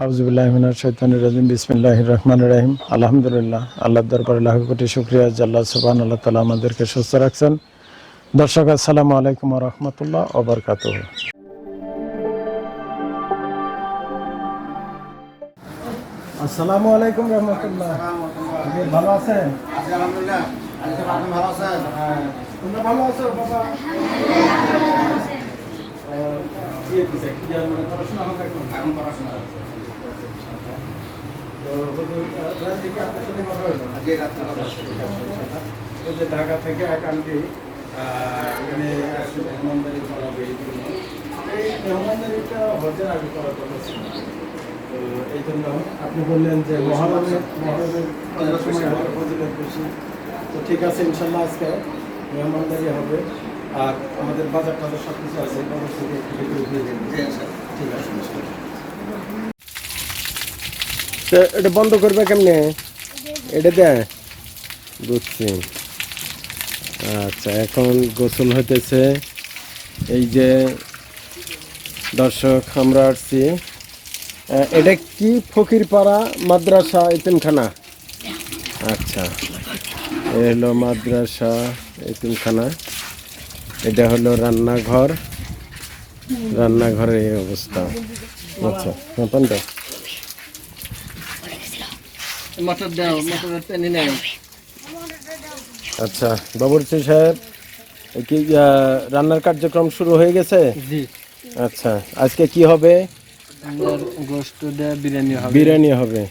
আউযুবিল্লাহি মিনাশ শাইতানির রাজিম বিসমিল্লাহির রহমানির রহিম আলহামদুলিল্লাহ আল্লাহর দরবারে লাখ কোটি শুকরিয়া যে আল্লাহ সুবহানাহু ওয়া তাআলা আমাদেরকে সুস্থ রাখছেন। দর্শক আসসালামু আলাইকুম ওয়া রাহমাতুল্লাহ ওয়া বারাকাতুহু। আসসালামু আলাইকুম রাহমাতুল্লাহ। আপনি ভালো আছেন? আছি আলহামদুলিল্লাহ। আপনি ভালো আছেন? তোমরা ভালো আছো বাবা? পড়াশোনা হবে এখন পড়াশোনা আজকে রাত্রে কথা হচ্ছে। ঢাকা থেকে এক আন্টি এখানে মেহমানদারি করাবে, এই মেহমানদারিটা হজের আগে করার কথা ছিল। তো এই জন্য আপনি বললেন যে মহরমের সময় হয়তো ফজিলত বেশি। তো ঠিক আছে, ইনশাল্লাহ আজকে মেহমানদারি হবে আর আমাদের বাজার টাজার সব কিছু আছে, অবশ্যই একটু ভিতরে দিয়ে দেবেন। ঠিক আছে। এটা বন্ধ করবে কেমনে? এটা দেয় বুঝছি। আচ্ছা, এখন গোসল হইতেছে। এই যে দর্শক, আমরা আসছি, এটা কি ফকিরপাড়া মাদ্রাসা এতিমখানা? আচ্ছা, এ হলো মাদ্রাসা এতিমখানা। এটা হলো রান্নাঘর, রান্নাঘরের এই অবস্থা। আচ্ছা, পান্ডা মটর দাও, মটরের পানি নেই। আচ্ছা, বাবুর্চি সাহেব, কি রান্নার কার্যক্রম শুরু হয়ে গেছে? জি। আচ্ছা, আজকে কি হবে? আমাদের গোশত দিয়ে বিরিয়ানি হবে। বিরিয়ানি হবে।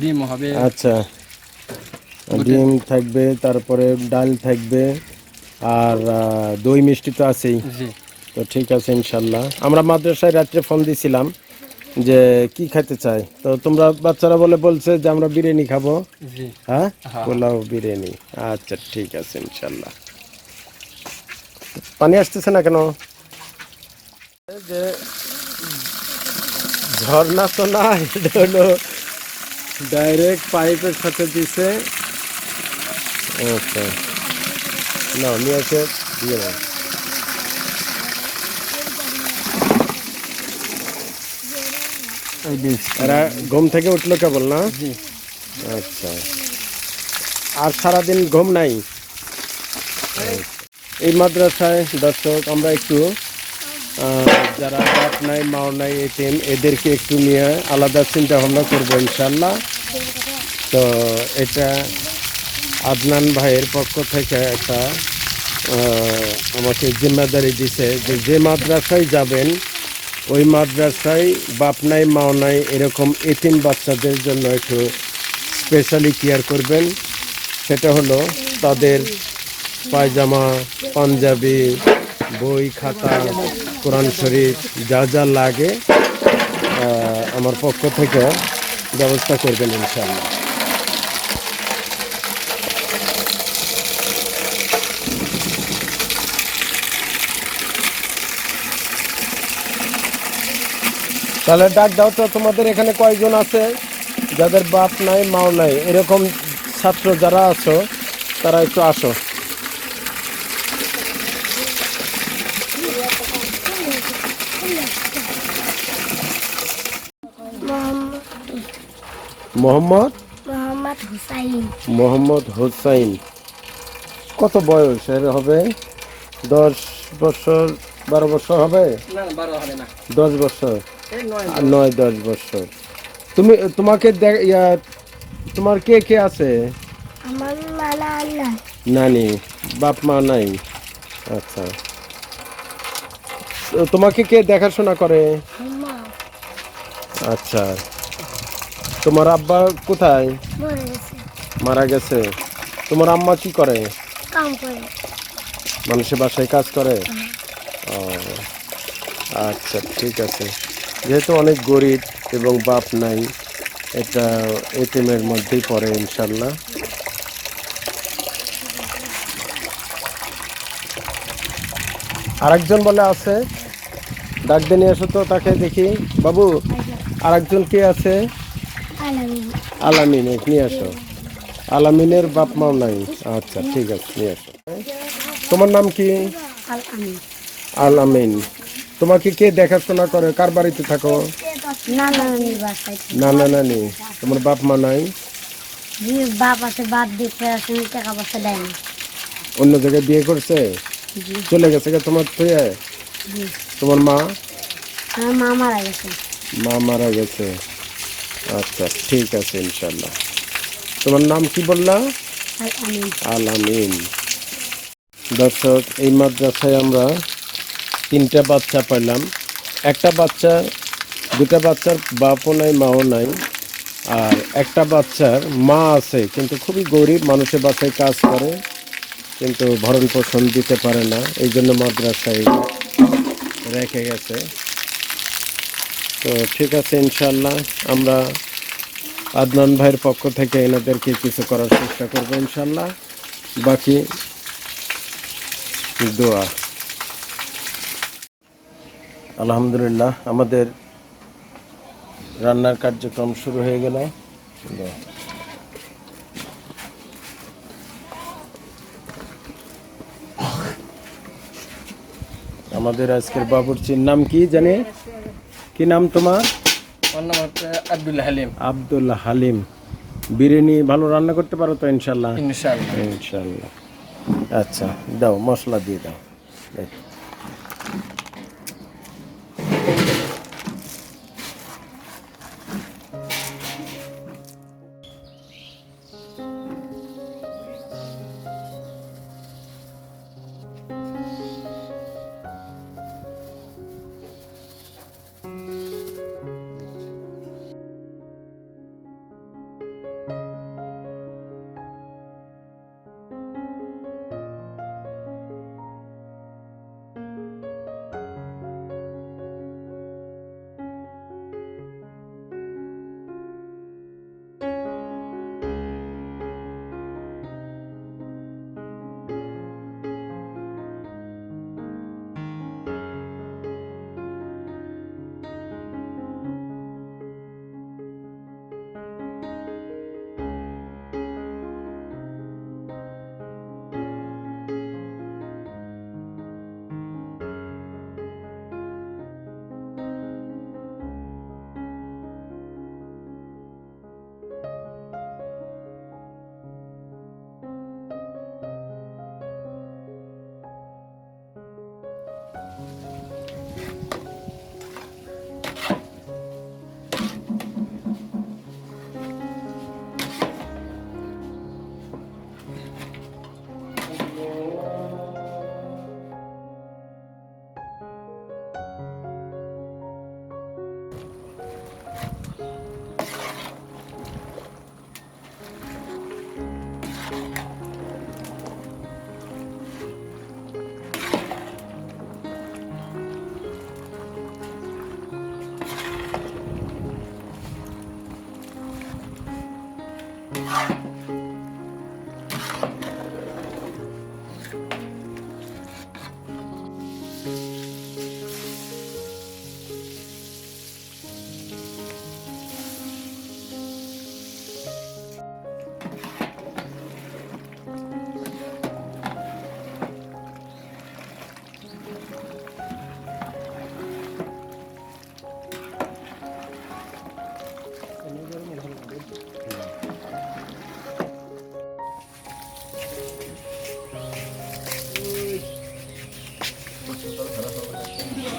ডিম হবে। আচ্ছা, ডিম থাকবে, তারপরে ডাল থাকবে, আর দই মিষ্টি তো আছেই। জি। তো ঠিক আছে ইনশাল্লাহ। আমরা মাদ্রাসায় রাত্রে ফোন দিছিলাম যে কি খেতে চাই, তো তোমরা বাচ্চারা বলছে যে আমরা বিরিয়ানি খাবো। জি। হ্যাঁ, হ্যাঁ। পোলাও বিরিয়ানি। আচ্ছা ঠিক আছে ইনশাল্লাহ। পানি আসতেছে না কেন? যে ঝর্ণা তো না, এটা হলো ডাইরেক্ট পাইপের সাথে দিছে। আচ্ছা, না নিয়ে এসে দিয়ে দাও। এরা ঘুম থেকে উঠলো কেবল না? জি। আচ্ছা, আর সারাদিন ঘুম নাই? এই মাদ্রাসায় দর্শক আমরা একটু যারা বাপ নাই মাও নাই এতিম, এদেরকে একটু নিয়ে আলাদা চিন্তা ভাবনা করবো ইনশাল্লাহ। তো এটা আদনান ভাইয়ের পক্ষ থেকে একটা আমাকে জিম্মেদারি দিছে যে যে মাদ্রাসায় যাবেন ওই মাদ্রাসায় বাপ নাই মাও নাই এরকম এতিম বাচ্চাদের জন্য একটু স্পেশালি কেয়ার করবেন। সেটা হলো তাদের পায়জামা, পাঞ্জাবি, বই, খাতা, কোরআন শরীফ যা যা লাগে আমার পক্ষ থেকে ব্যবস্থা করবেন ইনশাআল্লাহ। তাহলে ডাক দাও তো, তোমাদের এখানে কয়জন আছে যাদের বাপ নাই মাও নাই, এরকম ছাত্র যারা আছো তারা একটু আসো। মোহাম্মদ মোহাম্মদ হোসাইন। কত বয়স এর হবে? 10 বছর 12 বছর হবে? না, 12 হবে না। 10 বছর, এই 9-10 বছর। তোমাকে তোমার কে কে আছে? আমার নানা নাই। নানি, বাপ মা নাই? আচ্ছা, তো তোমাকে কে দেখাশোনা করে? মা আচ্ছা, তোমার আব্বা কোথায়? মরে গেছে, মারা গেছে। তোমার আম্মা কি করে? কাম করে। মানুষের বাসায় কাজ করে? ও আচ্ছা ঠিক আছে। যেহেতু অনেক গরিব এবং বাপ নাই, এটা এতিমের মধ্যেই পড়ে ইনশাল্লাহ। আরেকজন বলে আছে, ডাক দিয়ে নিয়ে আসো তো তাকে দেখি। বাবু, আরেকজন কে আছে? আলামিন। আলামিন, নিয়ে আসো। আলামিনের বাপ মাও নাই? আচ্ছা ঠিক আছে, নিয়ে আসো। তোমার নাম কি? আলামিন। আলামিন। তোমাকে কে দেখাশোনা করে, কার বাড়িতে থাকো? না নানি বাসায় নানা নানি, তোমার বাপ মা নাই? জি বাপ আছে, বাপ দিতে আসেন, টাকা পয়সা দেয় না। অন্য জায়গায় বিয়ে করছে, জি চলে গেছে কে তোমার থেকে? জি তোমার মা? আমার মা মারা গেছে। মা মারা গেছে। আচ্ছা ঠিক আছে ইনশাল্লাহ। তোমার নাম কি বললা? আর আমি আল আমিন। দর্শক, এই মাদ্রাসায় আমরা 3টা বাচ্চা পাইলাম। একটা বাচ্চা, 2টা বাচ্চার বাপও নাই মাও নাই, আর একটা বাচ্চার মা আছে কিন্তু খুবই গরিব, মানুষের বাসায় কাজ করে কিন্তু ভরণ পোষণ দিতে পারে না, এই জন্য মাদ্রাসায় রেখে গেছে। তো ঠিক আছে ইনশাল্লাহ, আমরা আদনান ভাইয়ের পক্ষ থেকে এনাদেরকে কিছু করার চেষ্টা করবো ইনশাল্লাহ। বাকি দোয়া। আলহামদুলিল্লাহ, আমাদের রান্নার কার্যক্রম শুরু হয়ে গেল। আমাদের আজকের বাবুর্চির নাম কি জানি? কি নাম তোমার? আমার নাম হচ্ছে আব্দুল হালিম। আব্দুল হালিম। বিরিয়ানি ভালো রান্না করতে পারো তো ইনশাল্লাহ? ইনশাআল্লাহ। ইনশাল্লাহ। আচ্ছা দাও, মশলা দিয়ে দাও। এই।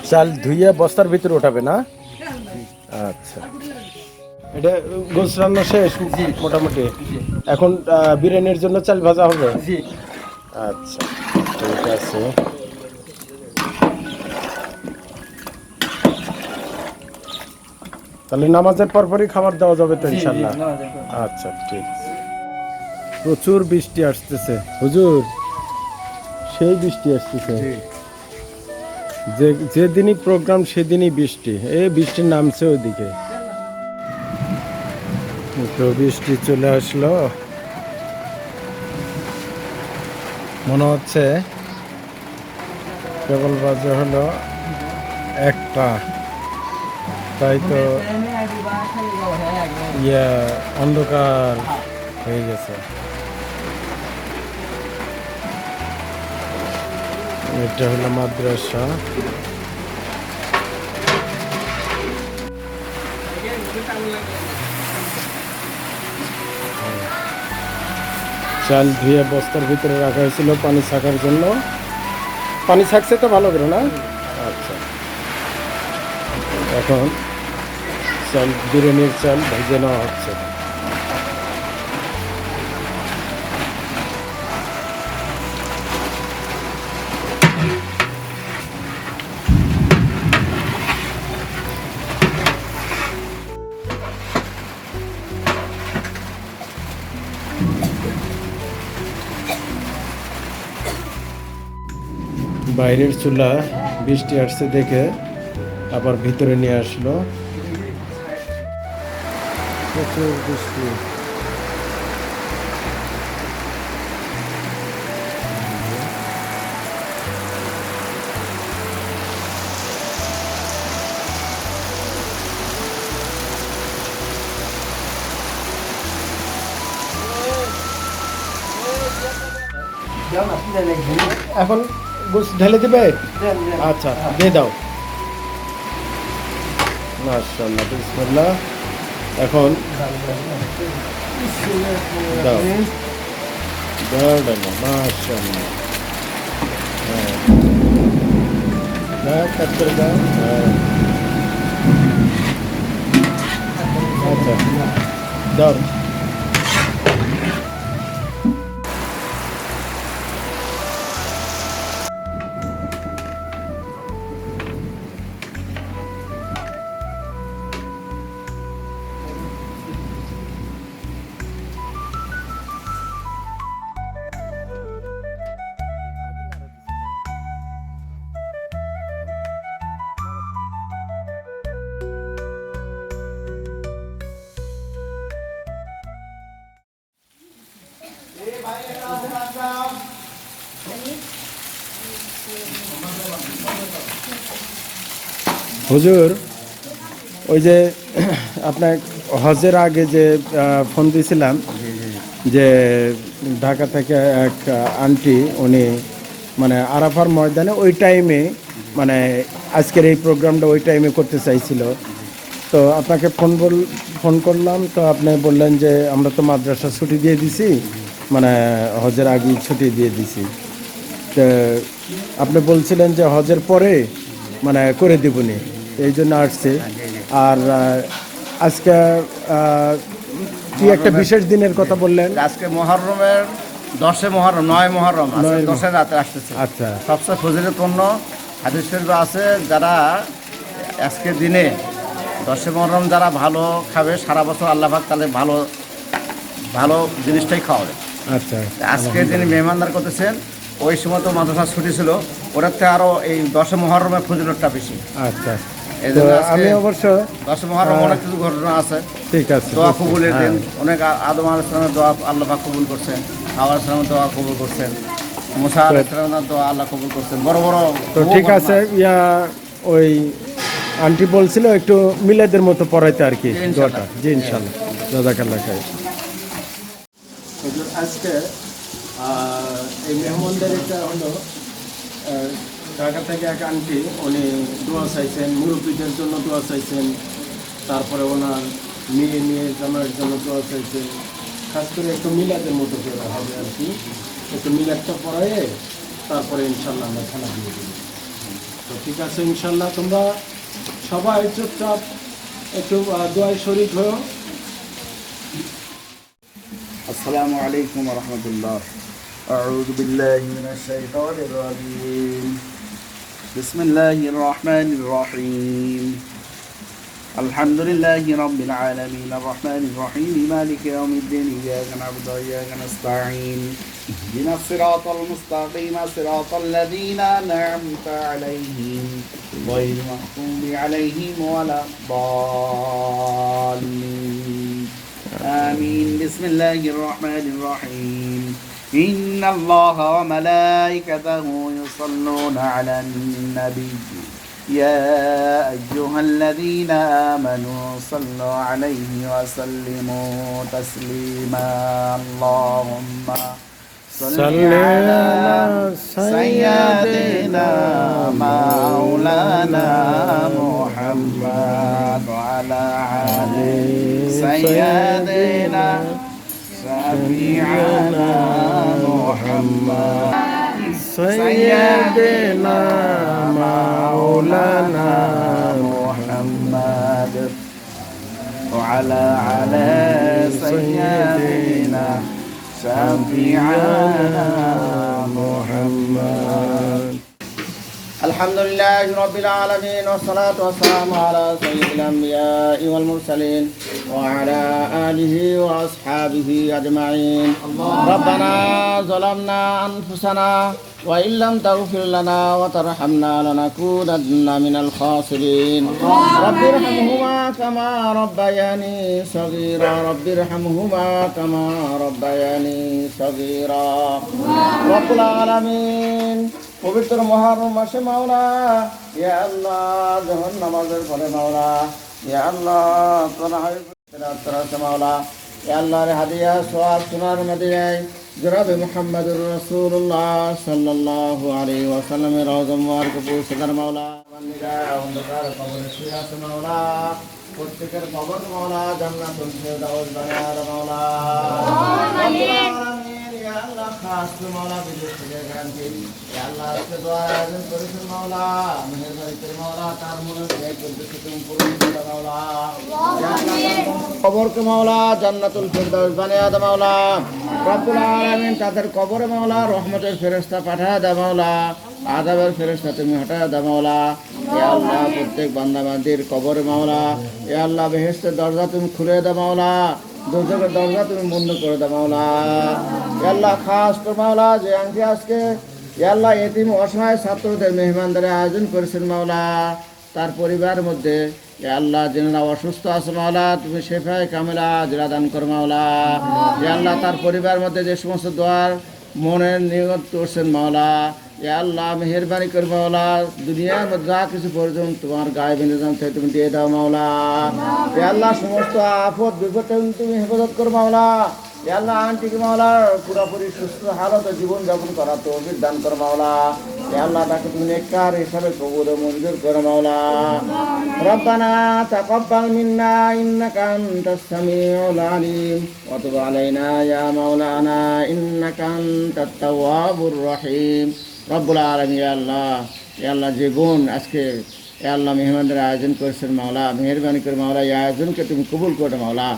চাল ধুইয়া বস্তার ভিতরে উঠাবে না? আচ্ছা, এটা গোস রান্না শেষ মোটামুটি। এখন বিরিয়ানির জন্য চাল ভাজা হবে? আচ্ছা ঠিক আছে। তাহলে নামাজের পরপরই খাবার দেওয়া যাবে তো ইনশাল্লাহ? আচ্ছা ঠিক আছে। প্রচুর বৃষ্টি আসতেছে হুজুর, সেই বৃষ্টি আসতেছে। যেদিনই প্রোগ্রাম সেদিনই বৃষ্টি, এই বৃষ্টি নামছে ওইদিকে। তো বৃষ্টি চলে আসলো, মনে হচ্ছে কেবল বাজে হলো 1টা, তাই তো অন্ধকার হয়ে গেছে। এটা হলো মাদ্রাসা। চাল ধুয়ে বস্তার ভিতরে রাখা হয়েছিল পানি ছাকার জন্য। পানি ছাকছে তো ভালো করে না? আচ্ছা, এখন চাল, বিরিয়ানির চাল ভেজে নেওয়া হচ্ছে। বাইরের চুলা বৃষ্টি আসছে দেখে আবার ভিতরে নিয়ে আসলো। প্রচুর বৃষ্টি। এখন গোস ঢেলে দেবে? আচ্ছা, দিয়ে দাও। মাশাআল্লাহ, বিসমিল্লাহ। এখন দাও দাও দাও, মাশাআল্লাহ। হ্যাঁ, দাও, কাট করে দাও। হ্যাঁ, আচ্ছা, দাও। হুজুর, ওই যে আপনার হজের আগে যে ফোন দিয়েছিলাম, যে ঢাকা থেকে এক আন্টি, উনি মানে আরাফার ময়দানে ওই টাইমে, মানে আজকের এই প্রোগ্রামটা ওই টাইমে করতে চাইছিল। তো আপনাকে ফোন করলাম, তো আপনি বললেন যে আমরা তো মাদ্রাসা ছুটি দিয়ে দিছি, মানে হজের আগেই ছুটি দিয়ে দিছি। তো আপনি বলছিলেন যে হজের পরে মানে করে দিবনি, এই জন্য আসছে। আর আজকে কি একটা বিশেষ দিনের কথা বললেন? আজকে মহরমের 10 মহরম, 9 মহরম, আজকে 10 রাতে আসতেছে। আচ্ছা, সবচেয়ে ফজিলতপূর্ণ হাদিস শরীফে আছে, যারা আজকের দিনে 10 মহরম যারা ভালো খাবে, সারা বছর আল্লাহ পাক তাহলে ভালো ভালো জিনিসটাই খাওয়াবে। আচ্ছা, আজকে যিনি মেহমানদার করতেছেন, ওই সময় তো মাদ্রাসা ছুটি ছিল, ওটার থেকে আরও এই 10 মহরমের ফজিলতটা বেশি। আচ্ছা। এই তো জন্য আজকে আমি অবশ্য 10 মহরম অনেক কিছু ঘটনা আছে। ঠিক আছে, দোয়া কবুলের দিন, হ্যাঁ। অনেক আদম আলাইহিস সালামের দোয়া আল্লাহ পাক কবুল করছেন, হাওয়া আলাইহিস সালামের দোয়া কবুল করছেন, মুসা আলাইহিস সালামের দোয়া আল্লাহ কবুল করছেন। বড় বড় তো ঠিক আছে, ওই আন্টি বলছিল একটু মিলাদের মতো পড়াইতে আর কি, জি, ইনশাআল্লাহ। দোয়াটা। জি, ইনশাল্লাহ, জাযাকাল্লাহ খাইর। হুজুর, আজকে এই মেহমানদের এটা হলো ঢাকা থেকে এক আন্টি, উনি দোয়া চাইছেন, মুরব্বীদের জন্য দোয়া চাইছেন, তারপরে ওনার নিয়ে জানার জন্য দোয়া চাইছেন। খাস করে একটু মিলাদের মতো করে হবে আর কি, একটু মিলাদটা পড়াইয়ে তারপরে ইনশাল্লাহ আমরা খানা দিয়ে দেবো। তো ঠিক আছে, ইনশাল্লাহ তোমরা সবাই চুপচাপ একটু দোয়ায় শরীক হও। আসসালামু আলাইকুম ওয়া রাহমাতুল্লাহ। আউযু বিল্লাহি মিনাশ শাইতানির রাজীম। বিসমিল্লাহির রহমানির রহিম। আলহামদুলিল্লাহি রাব্বিল আলামিন আর রহমানির রহিম মালিকি ইয়াউমিদ্দিন ইয়্যাকা না'বুদু ওয়া ইয়্যাকা নাস্তাঈন ইহদিনাস সিরাতাল মুস্তাকিম সিরাতাল লাযীনা আন'আমতা আলাইহিম গায়রিল মাগদুবি আলাইহিম ওয়ালাদ-দাল্লিন। آمين. بسم الله الرحمن الرحيم. إن الله وملائكته يصلون على النبي يا أيها الذين آمنوا صلوا عليه وسلموا تسليما. اللهم صل على سيدنا مولانا محمد وعلى آله سيدنا شفيعنا محمد سيدنا مولانا محمد وعلى سيدنا شفيعنا محمد. الحمد لله رب العالمين والصلاة والسلام على سيد الأنبياء والمرسلين وعلى آله وأصحابه أجمعين. ربنا ظلمنا أنفسنا وإن لم تغفر لنا وترحمنا لنكونن من الخاسرين. رب ارحمهما كما ربياني صغيرا رب ارحمهما كما ربياني صغيرا. رب العالمين পবিত্র মহরম মাসে মাওলা, ইয়া আল্লাহ যখন নামাজের পরে মাওলা, ইয়া আল্লাহ তোরা মাওলা, ইয়া আল্লাহর হাদিয়া সওয়াব সোনার মদিনায় জনাবে মুহাম্মদুর রাসূলুল্লাহ সাল্লাল্লাহু আলাইহি ওয়াসাল্লামের রওজা মুবারক পৌঁছার মাওলা, বান্দিরা অন্ধকার কবরে শুয়ে আছে মাওলা, প্রত্যেকের কবর মাওলা জান্নাতুল ফেরদাউস বানার মাওলা। আল্লাহ খাস মাওলা বিদেশ থেকে গানকে আল্লাহ আজকে দোয়া আয়োজন করেছেন মাওলা, মেহেরবানি করে মাওলা তার মনে এক উদ্দেশ্য তুমি পূরণ করে মাওলা, কবরকে মাওলা জান্নাতুল ফেরদাউস বানিয়ে দাও মাওলা। রব্বুল আলামিন তাদের কবরে মাওলা রহমতের ফেরেশতা পাঠায় দাও মাওলা, আযাবের ফেরেশতা তুমি হটায় দাও মাওলা। ইয়া আল্লাহ প্রত্যেক বান্দা বান্দির কবরে মাওলা, ইয়া আল্লাহ বেহেশতের দরজা তুমি খুলে দাও মাওলা, দোজখের দরজা তুমি বন্ধ করে দাও মাওলা। ইয়া আল্লাহ খাস তো মাওলা যে আঙ্কে আজকে ইয়া আল্লাহ এতিম অসহায় ছাত্রদের মেহমানদারের আয়োজন করেছেন মাওলা, তার পরিবারের মধ্যে ইয়া আল্লাহ যারা অসুস্থ আছে মাওলা তুমি শেফায়ে কামিলা আজরা দান করো মাওলা। ইয়া আল্লাহ তার পরিবারের মধ্যে যে সমস্ত দোয়ার মনের নিয়ত করছেন মাওলা, ইয়া আল্লাহ মেহেরবানি করে মাওলা দুনিয়ার মধ্যে যা কিছু পর্যন্ত তোমার গায়ে বেঁধে যান তুমি দিয়ে দাও মাওলা। ইয়া আল্লাহ সমস্ত আফত বিপদ তুমি হেফাজত করো মাওলা। ইয়া আল্লাহ আন্টিকে মাওলা পুরোপুরি সুস্থ হালতে জীবন যাপন করা তৌফিক দান করো মাওলা। ইয়া আল্লাহ তাকে তুমি নেককার হিসাবে কবুল ও মঞ্জুর করো মাওলা। রব্বানা তাকাব্বাল মিন্না ইন্নাকা আনতাস সামিউল আলিম ওয়া তুব আলাইনা ইয়া মাওলানা ইন্নাকা আনতাত তাওয়াবুর রহিম। রব্বুল আলামিন ইয়া আল্লাহ যে গুণ আজকে ইয়া আল্লাহ মেহমানদের আয়োজন করেছেন মাওলা, মেহেরবানি করে মাওলা এই আয়োজনকে তুমি কবুল করে মাওলা।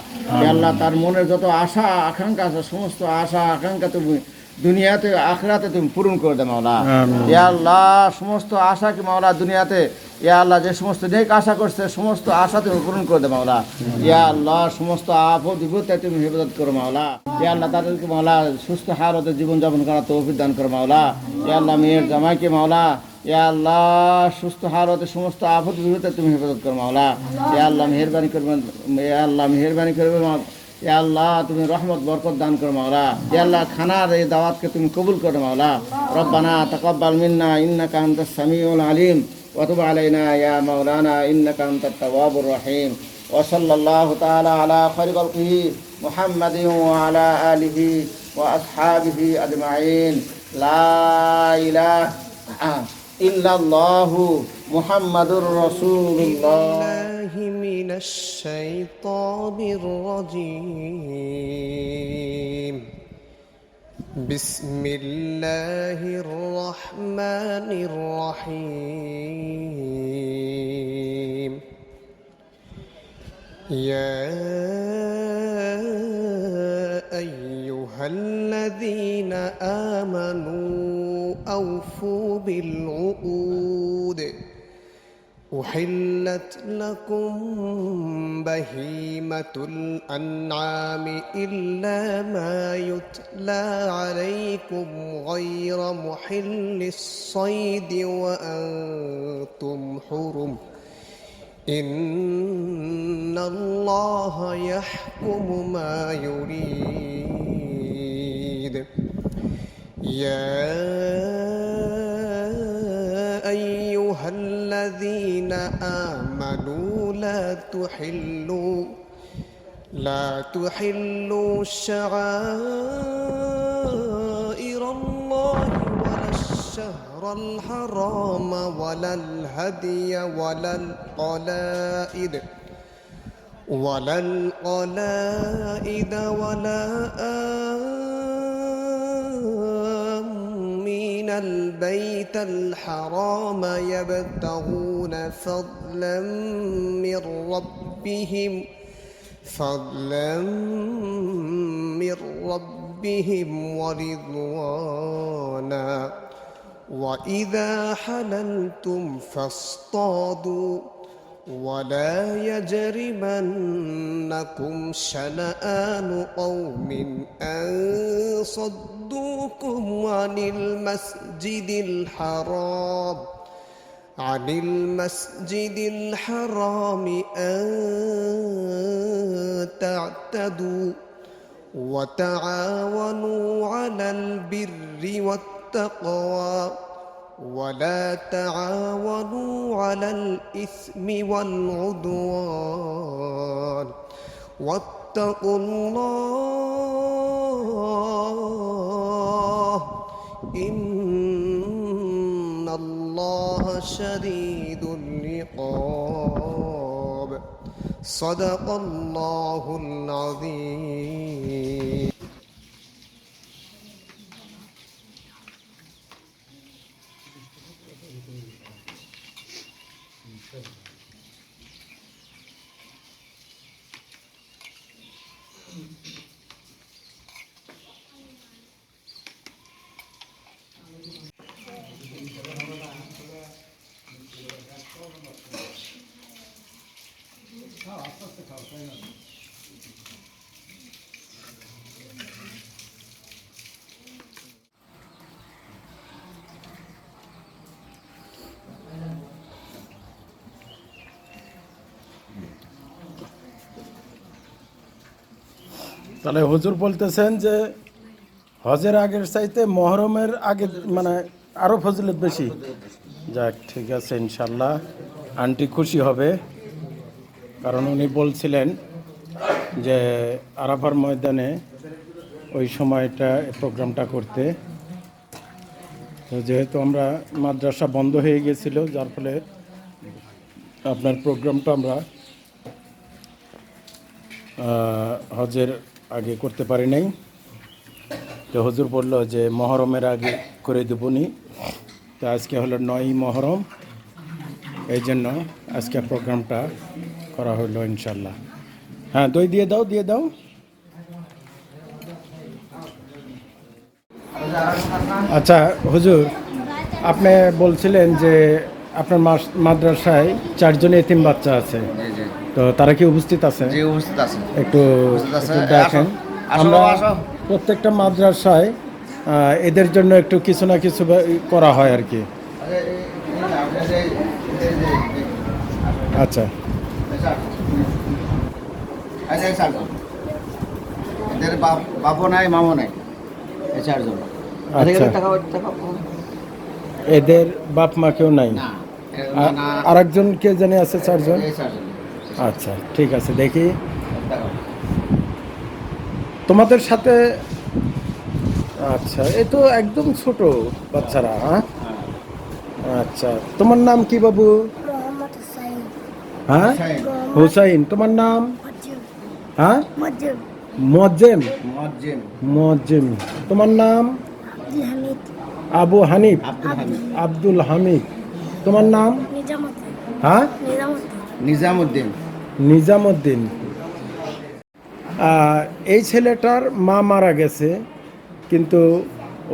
ইয়া আল্লাহ তার মনের যত আশা আকাঙ্ক্ষা আছে সমস্ত আশা আকাঙ্ক্ষা তুমি দুনিয়াতে আখিরাতে তুমি পূরণ করে দাও মাওলা। ইয়া আল্লাহ সমস্ত আশাকে মাওলা দুনিয়াতে ইয়া আল্লাহ যে সমস্ত নেক আশা করছে সমস্ত আশা তুমি পূরণ করে দাও মাওলা। ইয়া আল্লাহ সমস্ত আপদ বিপদে তুমি হেফাজত করো মাওলা। ইয়া আল্লাহ তাদেরকে মাওলা সুস্থ হালতে জীবনযাপন করা তৌফিক দান করো মাওলা। ইয়া আল্লাহ মেয়ের জামাইকে মাওলা ইয়া আল্লাহ সুস্থ হালতে সমস্ত আপদ বিপদে তুমি হেফাজত করো মাওলা। ইয়া আল্লাহ মেহেরবানি করবেন, ইয়া আল্লাহ মেহেরবানি করবে ইয়া আল্লাহ তুমি রহমত বরকত দান করো মাওলা। ইয়া আল্লাহ খানার এই দাওয়াতকে তুমি কবুল করো মাওলা। রব্বানা তাকাব্বাল মিন্না ইন্নাকা আনতাস সামিউল আলিম ওয়া তুব আলাইনা ইয়া মাওলানা ইন্নাকা আনতাত তাওয়াবুর রহিম। ওয়া সাল্লাল্লাহু তাআলা আলা খায়রি খালকিহি মুহাম্মাদিন ওয়া আলা আলিহি ওয়া আসহাবিহি আজমাইন। লা ইলাহা ইল্লাল্লাহু মুহাম্মাদুর রাসূলুল্লাহ। من الشيطان الرجيم. بسم الله الرحمن الرحيم. يا أيها الذين آمنوا أوفوا بالعقود أحلت لكم بهيمة الأنعام إلا ما يتلى عليكم غير محل الصيد وأنتم حرم إن الله يحكم ما يريد. يا أيها الذين آمنوا لا تحلوا شعائر الله ولا الشهر الحرام ولا الهدي ولا القلائد ولا القلائد ولا آمين البيت الحرام يبتغون فضلا من ربهم ورضوانا وإذا حللتم فاصطادوا ولا يجرمنكم شنآن قوم أن صدوكم عن المسجد الحرام أن تعتدوا وتعاونوا على البر والتقوى ولا تعاونوا على الإثم والعدوان واتقوا الله إن الله شديد العقاب صدق الله العظيم. তাহলে হুজুর বলতেছেন যে হজের আগের চাইতে মহরমের আগে মানে আরো ফজিলত বেশি। যাক, ঠিক আছে, ইনশাল্লাহ আন্টি খুশি হবে, কারণ উনি বলছিলেন যে আরাফার ময়দানে ওই সময়টা প্রোগ্রামটা করতে। তো যেহেতু আমরা মাদ্রাসা বন্ধ হয়ে গেছিল, যার ফলে আপনার প্রোগ্রামটা আমরা হজের আগে করতে পারি নাই। তো হুজুর বলল যে মহরমের আগে করে দেবনি। তো আজকে হলো 9ই মহরম, এই জন্য আজকে প্রোগ্রামটা করা হলো ইনশাল্লাহ। হ্যাঁ, দই দিয়ে দাও, দিয়ে দাও। আচ্ছা হুজুর, আপনি বলছিলেন যে আপনার মাদ্রাসায় 4 জন এতিম বাচ্চা আছে, তো তারা কি উপস্থিত আছে? জি, উপস্থিত আছে। একটু দেখেন, আমরা প্রত্যেকটা মাদ্রাসায় এদের জন্য একটু কিছু না কিছু করা হয় আর কি। আচ্ছা, এদের বাপও নাই, মামও নাই, এই 4 জন। আচ্ছা, এদের বাপ মা কেউ নাই, আরেকজন কে জানি আছে? 4 জন। আচ্ছা, ঠিক আছে, দেখি তোমাদের সাথে। আচ্ছা, এ তো একদম ছোট বাচ্চারা। হ্যাঁ, আচ্ছা, তোমার নাম কি বাবু? মোহাম্মদ হুসাইন। হ্যাঁ, হুসাইন। তোমার নাম? হ্যাঁ, মজ্জেম। মজ্জেম। মুয়াজ্জিম। মজ্জেম। তোমার নাম? আব্দুল হামিদ। আবু হানিফ। আব্দুল হামিদ। আব্দুল হামিদ। তোমার নাম? নিজামুদ্দিন। হ্যাঁ, নিজামুদ্দিন। নিজামুদ্দিন। এই ছেলেটার মা মারা গেছে, কিন্তু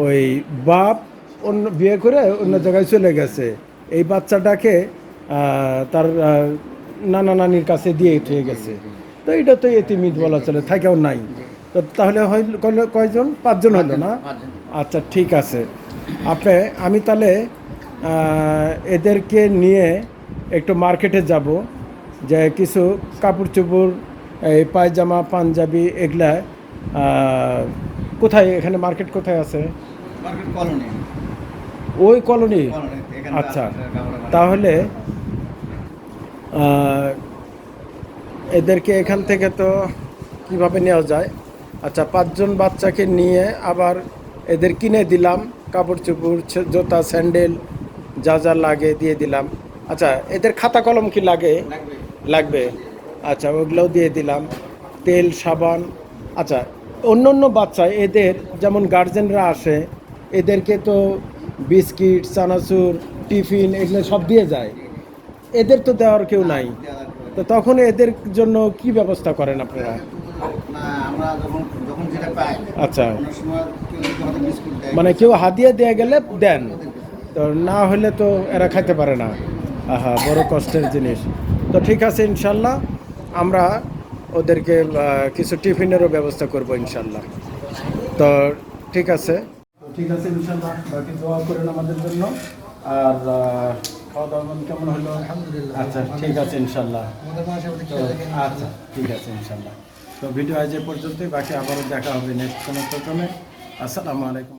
ওই বাপ অন্য বিয়ে করে অন্য জায়গায় চলে গেছে। এই বাচ্চাটাকে তার নানা নানির কাছে দিয়ে উঠে গেছে। তো এটা তো এতিমিদ বলা চলে, থাকেও নাই। তো তাহলে কয়জন? 5 জন হলো না? আচ্ছা, ঠিক আছে। আমি তাহলে এদেরকে নিয়ে একটু মার্কেটে যাব, যে কিছু কাপড় চোপড়, এই পায়জামা পাঞ্জাবি এগুলা কোথায়, এখানে মার্কেট কোথায় আছে? Market colony. ওই কলোনি। আচ্ছা, তাহলে এদেরকে এখান থেকে তো কিভাবে নেওয়া যায়? আচ্ছা, 5 জন বাচ্চাকে নিয়ে আবার এদের কিনে দিলাম কাপড় চোপড়, জুতা, স্যান্ডেল, যা যা লাগে দিয়ে দিলাম। আচ্ছা, এদের খাতা কলম কি লাগে? লাগবে। আচ্ছা ওগুলোও দিয়ে দিলাম, তেল সাবান। আচ্ছা অন্য অন্য বাচ্চা এদের যেমন গার্জেনরা আসে, এদেরকে তো বিস্কিট, চানাচুর, টিফিন এগুলো সব দিয়ে যায়, এদের তো দেওয়ার কেউ নাই, তো তখন এদের জন্য কি ব্যবস্থা করেন আপনারা? না আমরা যখন যখন যেটা পাই, আচ্ছা অনেক সময় কেউ যদি হয়তো বিস্কুট দেয়, মানে কেউ হাদিয়া দিয়ে গেলে দেন, তো না হলে তো এরা খাইতে পারে না। আহা, বড় কষ্টের জিনিস। তো ঠিক আছে, ইনশাল্লাহ আমরা ওদেরকে কিছু টিফিনেরও ব্যবস্থা করব ইনশাল্লাহ। তো ঠিক আছে, ঠিক আছে ইনশাল্লাহ, বাকি দোয়া করেন আমাদের জন্য। আর খাওয়া দাওয়া কেমন হলো? আলহামদুলিল্লাহ। আচ্ছা ঠিক আছে ইনশাল্লাহ। আচ্ছা ঠিক আছে ইনশাল্লাহ। তো ভিডিও আজ এ পর্যন্তই, বাকি আবারও দেখা হবে নেক্সট কোনো প্রোগ্রামে। আসসালামু আলাইকুম।